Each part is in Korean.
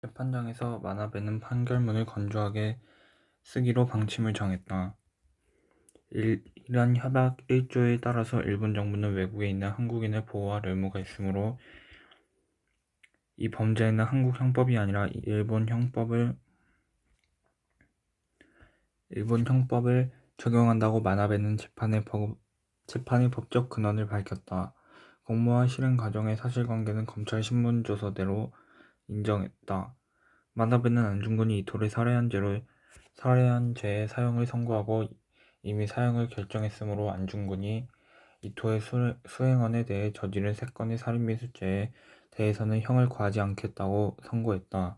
재판장에서 마나베는 판결문을 건조하게 쓰기로 방침을 정했다. 이란 협약 1조에 따라서 일본 정부는 외국에 있는 한국인을 보호할 의무가 있으므로 이 범죄에는 한국 형법이 아니라 일본 형법을 적용한다고 마나베는 재판의 법적 근원을 밝혔다. 공모와 실행 과정의 사실관계는 검찰 신문조서대로 인정했다. 마나베는 안중근이 이토를 살해한 죄의 사형을 선고하고 이미 사형을 결정했으므로 안중근이 이토의 수행원에 대해 저지른 3건의 살인미수죄에 대해서는 형을 과하지 않겠다고 선고했다.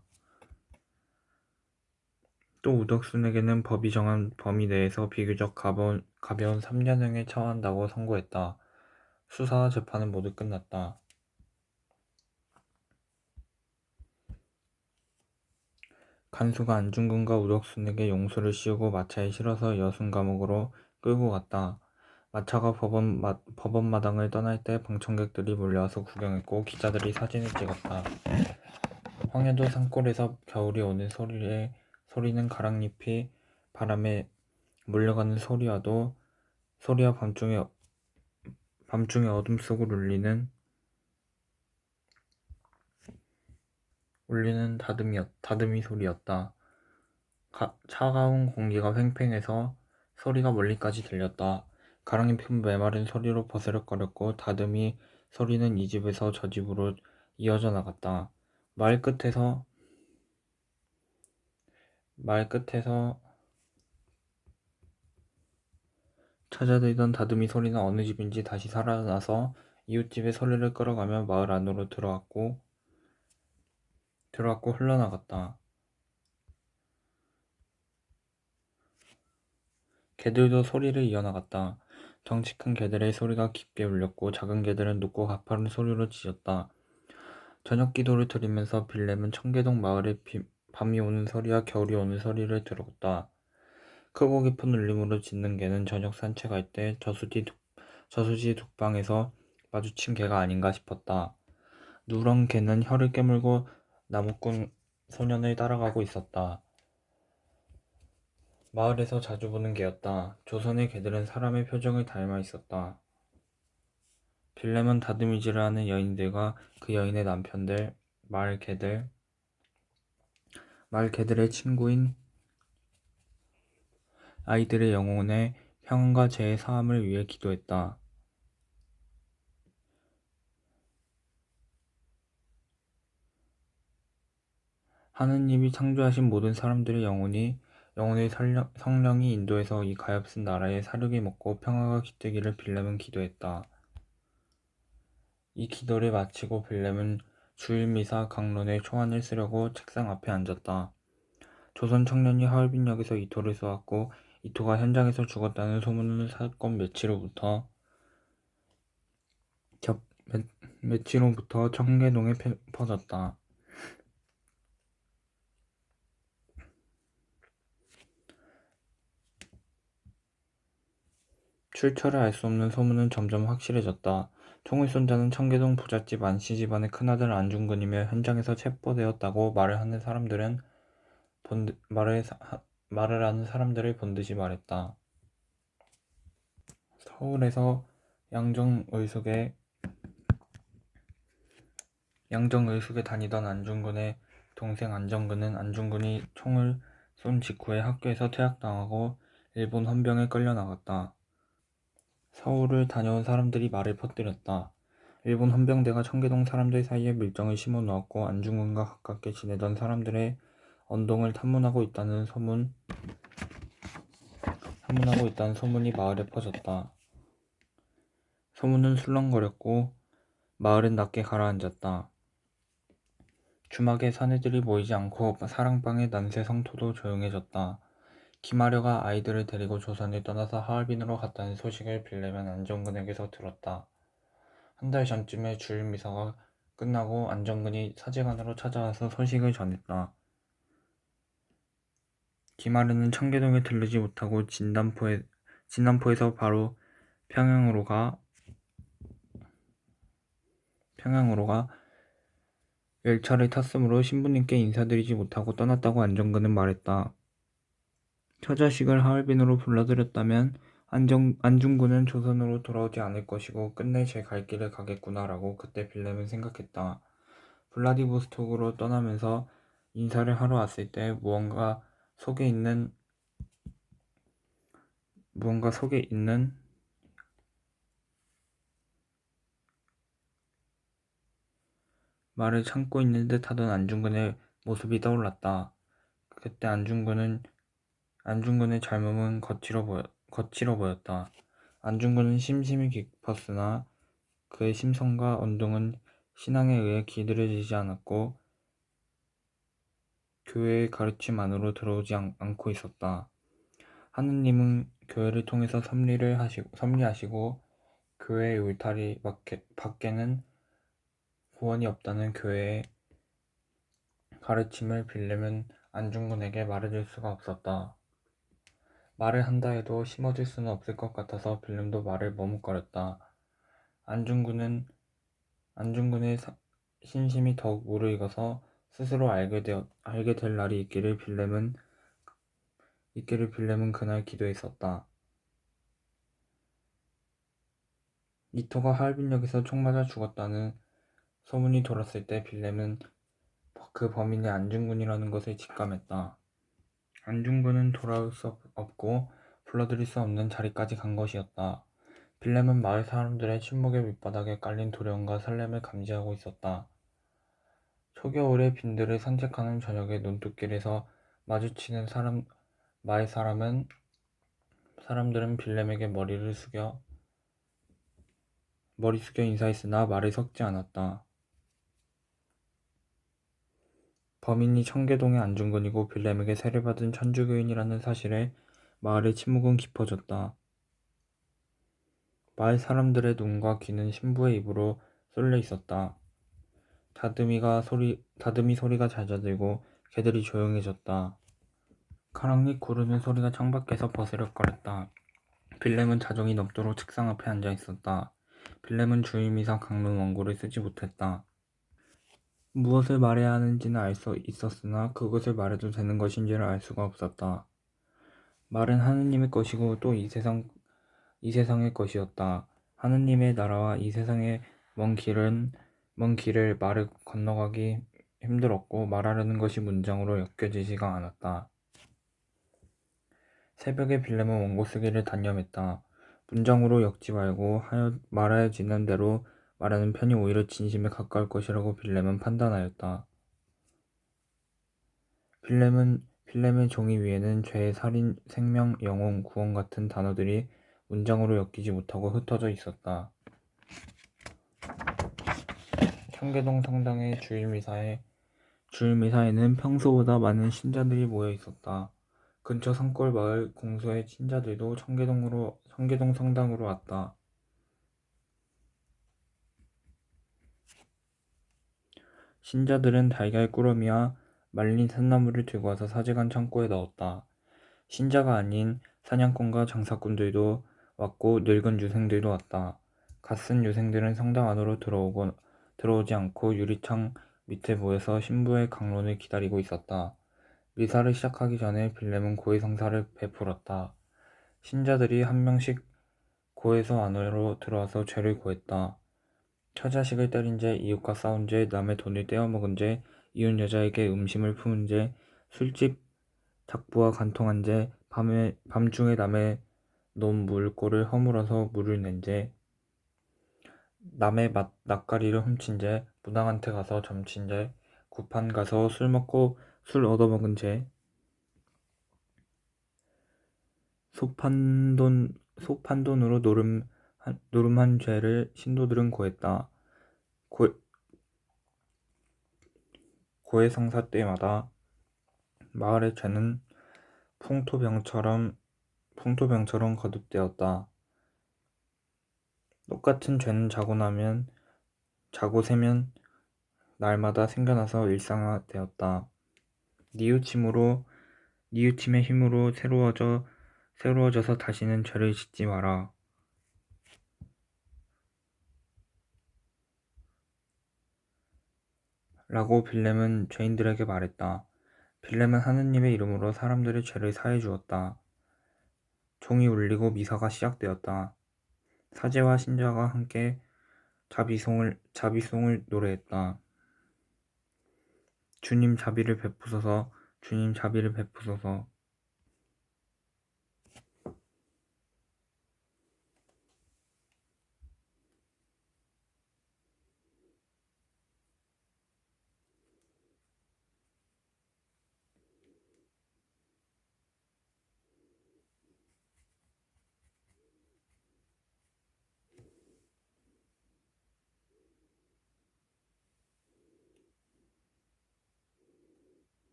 또 우덕순에게는 법이 정한 범위 내에서 비교적 가벼운 3년형에 처한다고 선고했다. 수사와 재판은 모두 끝났다. 간수가 안중근과 우덕순에게 용서를 씌우고 마차에 실어서 여순감옥으로 끌고 갔다. 마차가 법원 마당을 떠날 때 방청객들이 몰려와서 구경했고 기자들이 사진을 찍었다. 황해도 산골에서 겨울이 오는 소리는 가랑잎이 바람에 몰려가는 소리와 밤중에 어둠 속을 울리는 다듬이 소리였다. 차가운 공기가 팽팽해서 소리가 멀리까지 들렸다. 가랑잎은 메마른 소리로 버스럭거렸고 다듬이 소리는 이 집에서 저 집으로 이어져 나갔다. 마을 끝에서 찾아들던 다듬이 소리는 어느 집인지 다시 살아나서 이웃집의 소리를 끌어가며 마을 안으로 들어왔고 흘러나갔다. 개들도 소리를 이어나갔다. 덩치 큰 개들의 소리가 깊게 울렸고 작은 개들은 높고 가파른 소리로 짖었다. 저녁 기도를 드리면서 빌렘은 청계동 마을에 밤이 오는 소리와 겨울이 오는 소리를 들었다. 크고 깊은 울림으로 짖는 개는 저녁 산책할 때 저수지 둑방에서 마주친 개가 아닌가 싶었다. 누런 개는 혀를 깨물고 나무꾼 소년을 따라가고 있었다. 마을에서 자주 보는 개였다. 조선의 개들은 사람의 표정을 닮아 있었다. 빌렘은 다듬이질을 하는 여인들과 그 여인의 남편들, 마을 개들의 친구인 아이들의 영혼의 평안과 죄의 사함을 위해 기도했다. 하느님이 창조하신 모든 사람들의 영혼의 성령이 인도해서 이 가엾은 나라에 사륙이 먹고 평화가 깃들기를 빌렘은 기도했다. 이 기도를 마치고 빌렘은 주일미사 강론의 초안을 쓰려고 책상 앞에 앉았다. 조선 청년이 하얼빈역에서 이토를 쏘았고 이토가 현장에서 죽었다는 소문은 사건 며칠 후부터 청계동에 퍼졌다. 출처를 알 수 없는 소문은 점점 확실해졌다. 총을 쏜 자는 청계동 부잣집 안씨 집안의 큰아들 안중근이며 현장에서 체포되었다고 말을 하는 사람들을 본듯이 말했다. 서울에서 양정의숙에 다니던 안중근의 동생 안정근은 안중근이 총을 쏜 직후에 학교에서 퇴학당하고 일본 헌병에 끌려나갔다. 서울을 다녀온 사람들이 말을 퍼뜨렸다. 일본 헌병대가 청계동 사람들 사이에 밀정을 심어 놓았고 안중근과 가깝게 지내던 사람들의 언동을 탐문하고 있다는 소문이 마을에 퍼졌다. 소문은 술렁거렸고 마을은 낮게 가라앉았다. 주막에 사내들이 모이지 않고 사랑방의 난세 성토도 조용해졌다. 김아려가 아이들을 데리고 조선을 떠나서 하얼빈으로 갔다는 소식을 빌렘은 안정근에게서 들었다. 한 달 전쯤에 주일 미사가 끝나고 안정근이 사제관으로 찾아와서 소식을 전했다. 김아려는 청계동에 들르지 못하고 진남포에서 바로 평양으로 가 열차를 탔으므로 신부님께 인사드리지 못하고 떠났다고 안중근은 말했다. 처자식을 하얼빈으로 불러들였다면 안중근은 조선으로 돌아오지 않을 것이고 끝내 제 갈 길을 가겠구나라고 그때 빌렘은 생각했다. 블라디보스톡으로 떠나면서 인사를 하러 왔을 때 무언가 속에 있는 말을 참고 있는 듯 하던 안중근의 모습이 떠올랐다. 그때 안중근의 젊음은 거칠어 보였다. 안중근은 심심이 깊었으나 그의 심성과 언동은 신앙에 의해 기들여지지 않았고 교회의 가르침 안으로 들어오지 않고 있었다. 하느님은 교회를 통해서 섭리하시고 교회의 울타리 밖에는 구원이 없다는 교회의 가르침을 빌렘은 안중근에게 말해줄 수가 없었다. 말을 한다 해도 심어줄 수는 없을 것 같아서 빌렘도 말을 머뭇거렸다. 안중근의 신심이 더욱 무르익어서 스스로 알게 될 날이 있기를 빌렘은 그날 기도했었다. 니토가 하얼빈역에서 총 맞아 죽었다는 소문이 돌았을 때 빌렘은 그 범인이 안중근이라는 것을 직감했다. 안중근은 돌아올 수 없고 불러들일 수 없는 자리까지 간 것이었다. 빌렘은 마을 사람들의 침묵의 밑바닥에 깔린 두려움과 설렘을 감지하고 있었다. 초겨울에 빈들을 산책하는 저녁에 논둑길에서 마주치는 마을 사람들은 빌렘에게 머리 숙여 인사했으나 말을 섞지 않았다. 범인이 청계동의 안중근이고 빌렘에게 세례받은 천주교인이라는 사실에 마을의 침묵은 깊어졌다. 마을 사람들의 눈과 귀는 신부의 입으로 쏠려 있었다. 다듬이 소리가 잦아들고 개들이 조용해졌다. 가랑잎 구르는 소리가 창밖에서 버스럭거렸다. 빌렘은 자정이 넘도록 책상 앞에 앉아 있었다. 빌렘은 주임이사 강론 원고를 쓰지 못했다. 무엇을 말해야 하는지는 알 수 있었으나 그것을 말해도 되는 것인지를 알 수가 없었다. 말은 하느님의 것이고 또 이 세상의 것이었다. 하느님의 나라와 이 세상의 먼 길을 말을 건너가기 힘들었고 말하려는 것이 문장으로 엮여지지가 않았다. 새벽에 빌렘은 원고 쓰기를 단념했다. 문장으로 엮지 말고 말하여지는 대로 말하는 편이 오히려 진심에 가까울 것이라고 빌렘은 판단하였다. 빌렘의 종이 위에는 죄, 살인, 생명, 영혼, 구원 같은 단어들이 문장으로 엮이지 못하고 흩어져 있었다. 청계동 성당의 주일미사에는 평소보다 많은 신자들이 모여 있었다. 근처 산골 마을 공소의 신자들도 청계동 성당으로 왔다. 신자들은 달걀 꾸러미와 말린 산나물을 들고 와서 사제관 창고에 넣었다. 신자가 아닌 사냥꾼과 장사꾼들도 왔고 늙은 유생들도 왔다. 갓쓴 유생들은 성당 안으로 들어오지 않고 유리창 밑에 모여서 신부의 강론을 기다리고 있었다. 미사를 시작하기 전에 빌렘은 고해성사를 베풀었다. 신자들이 한 명씩 고해소 안으로 들어와서 죄를 고했다. 처자식을 때린 죄, 이웃과 싸운 죄, 남의 돈을 떼어먹은 죄, 이웃 여자에게 음심을 품은 죄, 술집 작부와 간통한 죄, 밤중에 남의 논 물꼬를 허물어서 물을 낸 죄, 남의 낯가리를 훔친 죄, 무당한테 가서 점친 죄, 구판 가서 술 얻어먹은 죄, 소판돈으로 노름한 죄를 신도들은 고했다. 고해성사 때마다 마을의 죄는 풍토병처럼 거듭되었다. 똑같은 죄는 자고 세면 날마다 생겨나서 일상화되었다. 뉘우침의 힘으로 새로워져서 다시는 죄를 짓지 마라. 라고 빌렘은 죄인들에게 말했다. 빌렘은 하느님의 이름으로 사람들의 죄를 사해 주었다. 종이 울리고 미사가 시작되었다. 사제와 신자가 함께 자비송을 노래했다. 주님 자비를 베푸소서, 주님 자비를 베푸소서.